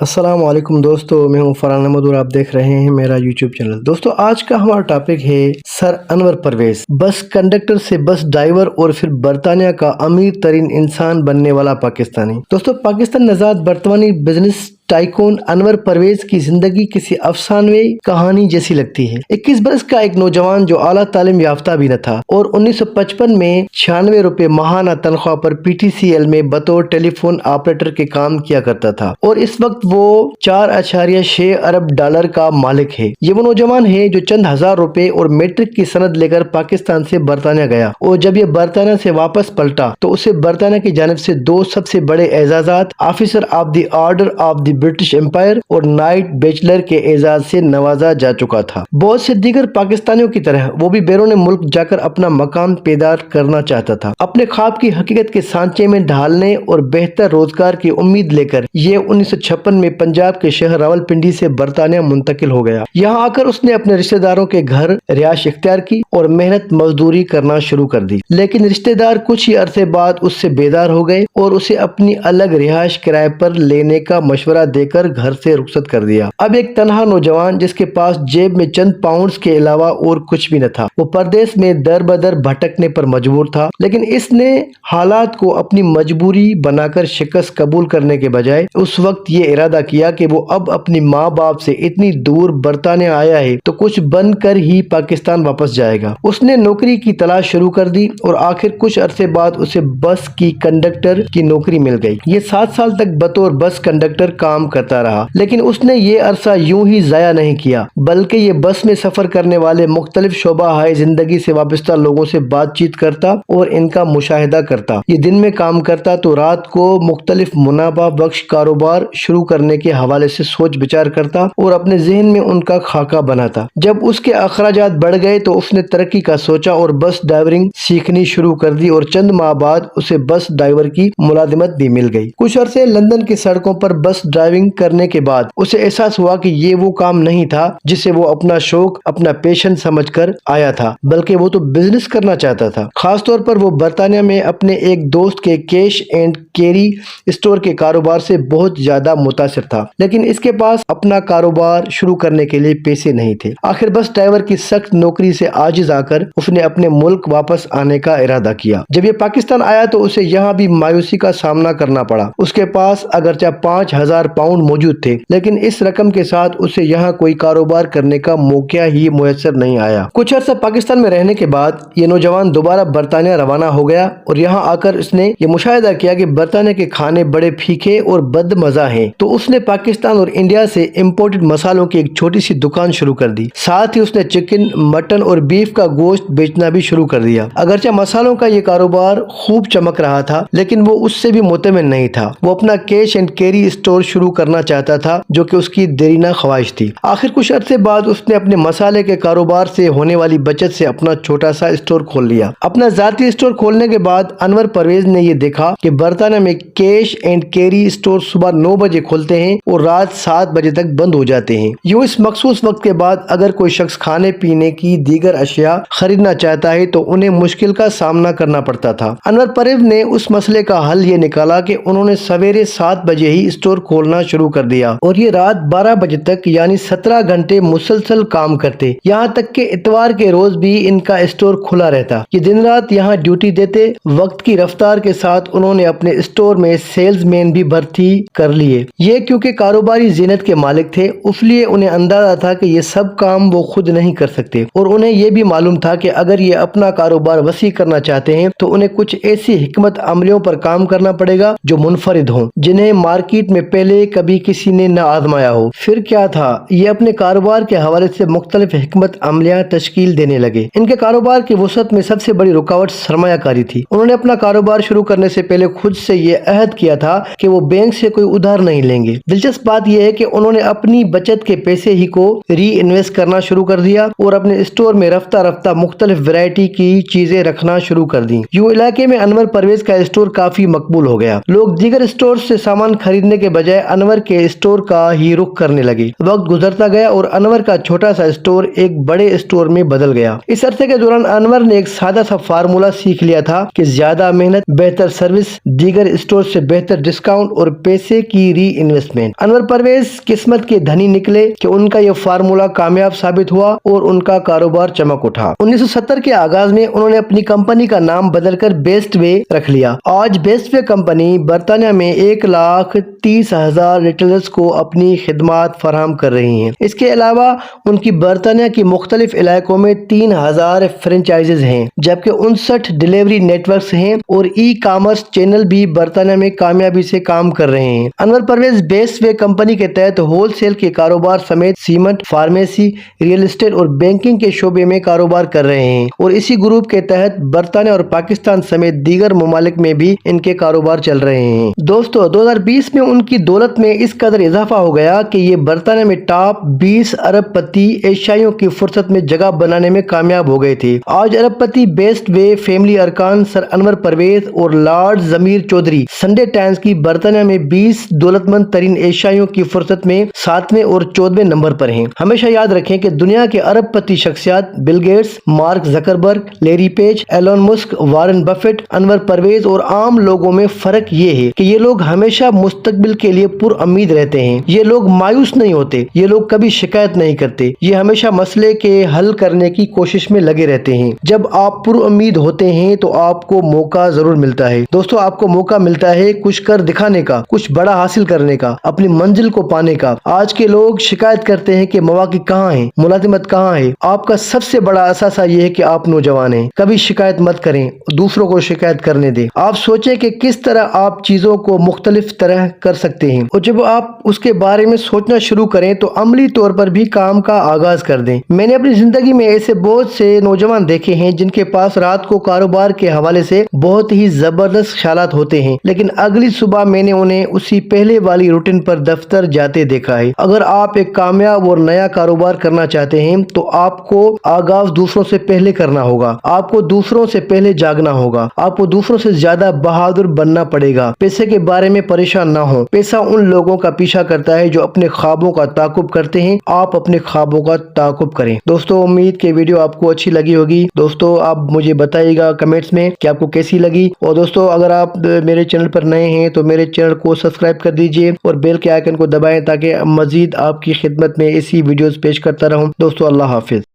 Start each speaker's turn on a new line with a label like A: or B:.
A: السلام علیکم دوستو، میں ہوں فرحان احمد اور آپ دیکھ رہے ہیں میرا یوٹیوب چینل۔ دوستو آج کا ہمارا ٹاپک ہے سر انور پرویز، بس کنڈکٹر سے بس ڈرائیور اور پھر برطانیہ کا امیر ترین انسان بننے والا پاکستانی۔ دوستو پاکستان نژاد برطانوی بزنس ٹائکون انور پرویز کی زندگی کسی افسانوی کہانی جیسی لگتی ہے۔ 21 برس کا ایک نوجوان جو اعلیٰ تعلیم یافتہ بھی نہ تھا اور 1955 میں 96 روپے ماہانہ تنخواہ پر پی ٹی سی ایل میں بطور ٹیلی فون آپریٹر کے کام کیا کرتا تھا اور اس وقت وہ 4.6 ارب ڈالر کا مالک ہے۔ یہ وہ نوجوان ہے جو چند ہزار روپے اور میٹرک کی سند لے کر پاکستان سے برطانیہ گیا اور جب یہ برطانیہ سے واپس پلٹا تو اسے برطانیہ کی جانب سے 2 سب سے بڑے اعزازات officer of the order of the British umpire اور نائٹ بیچلر کے اعزاز سے نوازا جا چکا تھا۔ بہت سے دیگر پاکستانیوں کی طرح وہ بھی بیرون ملک جا کر اپنا مقام پیدا کرنا چاہتا تھا۔ اپنے خواب کی حقیقت کے سانچے میں ڈھالنے اور بہتر روزگار کی امید لے کر یہ 1956 میں پنجاب کے شہر راولپنڈی سے برطانیہ منتقل ہو گیا۔ یہاں آ کر اس نے اپنے رشتہ داروں کے گھر رہائش اختیار کی اور محنت مزدوری کرنا شروع کر دی، لیکن رشتہ دار کچھ ہی عرصے بعد اس سے بیدار ہو گئے اور اسے اپنی الگ رہائش کرائے پر لینے کا مشورہ دے کر گھر سے رخصت کر دیا۔ اب ایک تنہا نوجوان جس کے پاس جیب میں چند پاؤنڈز کے علاوہ اور کچھ بھی نہ تھا، وہ پردیس میں در بدر بھٹکنے پر مجبور تھا، لیکن اس نے حالات کو اپنی مجبوری بنا کر شکست قبول کرنے کے بجائے اس وقت یہ ارادہ کیا کہ وہ اب اپنی ماں باپ سے اتنی دور برطانیہ آیا ہے تو کچھ بن کر ہی پاکستان واپس جائے گا۔ اس نے نوکری کی تلاش شروع کر دی اور آخر کچھ عرصے بعد اسے بس کی کنڈکٹر کی نوکری مل گئی۔ یہ 7 سال تک بطور بس کنڈکٹر کام کرتا رہا، لیکن اس نے یہ عرصہ یوں ہی ضائع نہیں کیا بلکہ یہ بس میں سفر کرنے والے مختلف شعبہ ہائے زندگی سے وابستہ لوگوں سے بات چیت کرتا اور ان کا مشاہدہ کرتا۔ یہ دن میں کام کرتا تو رات کو مختلف منافع بخش کاروبار شروع کرنے کے حوالے سے سوچ بچار کرتا اور اپنے ذہن میں ان کا خاکہ بناتا۔ جب اس کے اخراجات بڑھ گئے تو اس نے ترقی کا سوچا اور بس ڈرائیورنگ سیکھنی شروع کر دی اور چند ماہ بعد اسے بس ڈرائیور کی ملازمت بھی مل گئی۔ کچھ عرصے لندن کی سڑکوں پر بس ڈرائیونگ کرنے کے بعد اسے احساس ہوا کہ یہ وہ کام نہیں تھا جسے وہ اپنا شوق، اپنا پیشن سمجھ کر آیا تھا، بلکہ وہ تو بزنس کرنا چاہتا تھا۔ خاص طور پر وہ برطانیہ میں اپنے ایک دوست کے کیش اینڈ کیری اسٹور کے کاروبار سے بہت زیادہ متاثر تھا، لیکن اس کے پاس اپنا کاروبار شروع کرنے کے لیے پیسے نہیں تھے۔ آخر بس ڈرائیور کی سخت نوکری سے عاجز آ کر اس نے اپنے ملک واپس آنے کا ارادہ کیا۔ جب یہ پاکستان آیا تو اسے یہاں بھی مایوسی کا سامنا کرنا پڑا۔ اس کے پاس اگرچہ 5000 پاؤنڈ موجود تھے، لیکن اس رقم کے ساتھ اسے یہاں کوئی کاروبار کرنے کا موقع ہی میسر نہیں آیا۔ کچھ عرصہ پاکستان میں رہنے کے بعد یہ نوجوان دوبارہ برطانیہ روانہ ہو گیا اور یہاں آ کر اس نے یہ مشاہدہ کیا کہ برطانیہ کے کھانے بڑے پھیکے اور بد مزہ ہیں، تو اس نے پاکستان اور انڈیا سے امپورٹڈ مسالوں کی ایک چھوٹی سی دکان شروع کر دی۔ ساتھ ہی اس نے چکن، مٹن اور بیف کا گوشت بیچنا بھی شروع کر دیا۔ اگرچہ مسالوں کا یہ کاروبار خوب چمک رہا تھا، لیکن وہ اس سے بھی مطمئن نہیں تھا۔ وہ اپنا کیش اینڈ کیری اسٹور شروع کرنا چاہتا تھا جو کہ اس کی دیرینہ خواہش تھی۔ آخر کچھ عرصے بعد اس نے اپنے مسالے کے کاروبار سے ہونے والی بچت سے اپنا چھوٹا سا اسٹور کھول لیا۔ اپنا ذاتی اسٹور کھولنے کے بعد انور پرویز نے یہ دیکھا کہ برطانیہ میں کیش اینڈ کیری اسٹور صبح 9 بجے کھلتے ہیں اور رات 7 بجے تک بند ہو جاتے ہیں۔ یوں اس مخصوص وقت کے بعد اگر کوئی شخص کھانے پینے کی دیگر اشیاء خریدنا چاہتا ہے تو انہیں مشکل کا سامنا کرنا پڑتا تھا۔ انور پرویز نے اس مسئلے کا حل یہ نکالا کہ انہوں نے سویرے 7 بجے ہی اسٹور کھولنا شروع کر دیا اور یہ رات 12 بجے تک یعنی 17 گھنٹے مسلسل کام کرتے، یہاں تک کہ اتوار کے روز بھی ان کا اسٹور کھلا رہتا۔ یہ دن رات یہاں ڈیوٹی دیتے۔ وقت کی رفتار کے ساتھ انہوں نے اپنے اسٹور میں سیلز مین بھی بھرتی کر لیے۔ یہ کیونکہ کاروباری ذہنیت کے مالک تھے، اس لیے انہیں اندازہ تھا کہ یہ سب کام وہ خود نہیں کر سکتے، اور انہیں یہ بھی معلوم تھا کہ اگر یہ اپنا کاروبار وسیع کرنا چاہتے ہیں تو انہیں کچھ ایسی حکمت عملیوں پر کام کرنا پڑے گا جو منفرد ہوں، جنہیں مارکیٹ میں پہلے کبھی کسی نے نہ آزمایا ہو۔ پھر کیا تھا، یہ اپنے کاروبار کے حوالے سے مختلف حکمت عملیاں تشکیل دینے لگے۔ ان کے کاروبار کی وسعت میں سب سے بڑی رکاوٹ سرمایہ کاری تھی۔ انہوں نے اپنا کاروبار شروع کرنے سے پہلے خود سے یہ عہد کیا تھا کہ وہ بینک سے کوئی ادھار نہیں لیں گے۔ دلچسپ بات یہ ہے کہ انہوں نے اپنی بچت کے پیسے ہی کو ری انویسٹ کرنا شروع کر دیا اور اپنے اسٹور میں رفتہ رفتہ مختلف ویرائٹی کی چیزیں رکھنا شروع کر دیں۔ یوں علاقے میں انور پرویز کا اسٹور کافی مقبول ہو گیا۔ لوگ دیگر اسٹور سے سامان خریدنے کے بجائے انور کے اسٹور کا ہی رخ کرنے لگے۔ وقت گزرتا گیا اور انور کا چھوٹا سا اسٹور ایک بڑے اسٹور میں بدل گیا۔ اس عرصے کے دوران انور نے ایک سادہ سا فارمولا سیکھ لیا تھا کہ زیادہ محنت، بہتر سروس، دیگر اسٹور سے بہتر ڈسکاؤنٹ اور پیسے کی ری انویسٹمنٹ۔ انور پرویز قسمت کے دھنی نکلے کہ ان کا یہ فارمولا کامیاب ثابت ہوا اور ان کا کاروبار چمک اٹھا۔ 1970 کے آغاز میں انہوں نے اپنی کمپنی کا نام بدل کر بیسٹ وے رکھ لیا۔ آج بیسٹ وے کمپنی برطانیہ میں 1,30,000 ریٹیلرز کو اپنی خدمات فراہم کر رہی ہیں۔ اس کے علاوہ ان کی برطانیہ کی مختلف علاقوں میں 3,000 فرنچائزز ہیں، جبکہ 59 ڈیلیوری نیٹ ورکس ہیں اور ای کامرس چینل بھی برطانیہ میں کامیابی سے کام کر رہے ہیں۔ انور پرویز بیسٹ وے کمپنی کے تحت ہول سیل کے کاروبار سمیت سیمنٹ، فارمیسی، ریئل اسٹیٹ اور بینکنگ کے شعبے میں کاروبار کر رہے ہیں اور اسی گروپ کے تحت برطانیہ اور پاکستان سمیت دیگر ممالک میں بھی ان کے کاروبار چل رہے ہیں۔ دوستو 2020 میں ان کی دولت میں اس قدر اضافہ ہو گیا کہ یہ برطانیہ میں ٹاپ 20 ارب پتی ایشیائیوں کی فہرست میں جگہ بنانے میں کامیاب ہو گئے تھے۔ آج ارب پتی بیسٹ وے فیملی ارکان سر انور پرویز اور لارڈ ضمیر چودھری سنڈے ٹائمز کی برطانیہ میں 20 دولت مند ترین ایشیائیوں کی فہرست میں 7ویں اور 14ویں نمبر پر ہیں۔ ہمیشہ یاد رکھیں کہ دنیا کے ارب پتی شخصیات Bill Gates, Mark Zuckerberg, Larry Page, Elon Musk, Warren Buffett, Anwar Parvez اور عام لوگوں میں فرق یہ ہے کہ یہ لوگ ہمیشہ مستقبل کے لیے پر امید رہتے ہیں۔ یہ لوگ مایوس نہیں ہوتے، یہ لوگ کبھی شکایت نہیں کرتے، یہ ہمیشہ مسئلے کے حل کرنے کی کوشش میں لگے رہتے ہیں۔ جب آپ پر امید ہوتے ہیں تو آپ کو موقع ضرور ملتا ہے۔ دوستو آپ کو موقع ملتا ہے کچھ کر دکھانے کا، کچھ بڑا حاصل کرنے کا، اپنی منزل کو پانے کا۔ آج کے لوگ شکایت کرتے ہیں کہ مواقع کہاں ہیں، ملازمت کہاں ہے۔ آپ کا سب سے بڑا اثاثہ یہ ہے کہ آپ نوجوان ہیں۔ کبھی شکایت مت کریں، دوسروں کو شکایت کرنے دیں۔ آپ سوچیں کہ کس طرح آپ چیزوں کو مختلف طرح کر سکتے ہیں، اور جب آپ اس کے بارے میں سوچنا شروع کریں تو عملی طور پر بھی کام کا آغاز کر دیں۔ میں نے اپنی زندگی میں ایسے بہت سے نوجوان دیکھے ہیں جن کے پاس رات کو کاروبار کے حوالے سے بہت ہی زبردست خیالات ہوتے ہیں، لیکن اگلی صبح میں نے انہیں اسی پہلے والی روٹین پر دفتر جاتے دیکھا ہے۔ اگر آپ ایک کامیاب اور نیا کاروبار کرنا چاہتے ہیں تو آپ کو آغاز دوسروں سے پہلے کرنا ہوگا۔ آپ کو دوسروں سے پہلے جاگنا ہوگا۔ آپ کو دوسروں سے زیادہ بہادر بننا پڑے گا۔ پیسے کے بارے میں پریشان نہ ہوں۔ پیسہ ان لوگوں کا پیچھا کرتا ہے جو اپنے خوابوں کا تعاقب کرتے ہیں۔ آپ اپنے خوابوں کا تعاقب کریں۔ دوستو امید کہ ویڈیو آپ کو اچھی لگی ہوگی۔ دوستو آپ مجھے بتائیے گا کمنٹس میں کہ آپ کو کیسی لگی، اور دوستو اگر آپ میرے چینل پر نئے ہیں تو میرے چینل کو سبسکرائب کر دیجئے اور بیل کے آئیکن کو دبائیں تاکہ مزید آپ کی خدمت میں ایسی ویڈیوز پیش کرتا رہوں۔ دوستو اللہ حافظ۔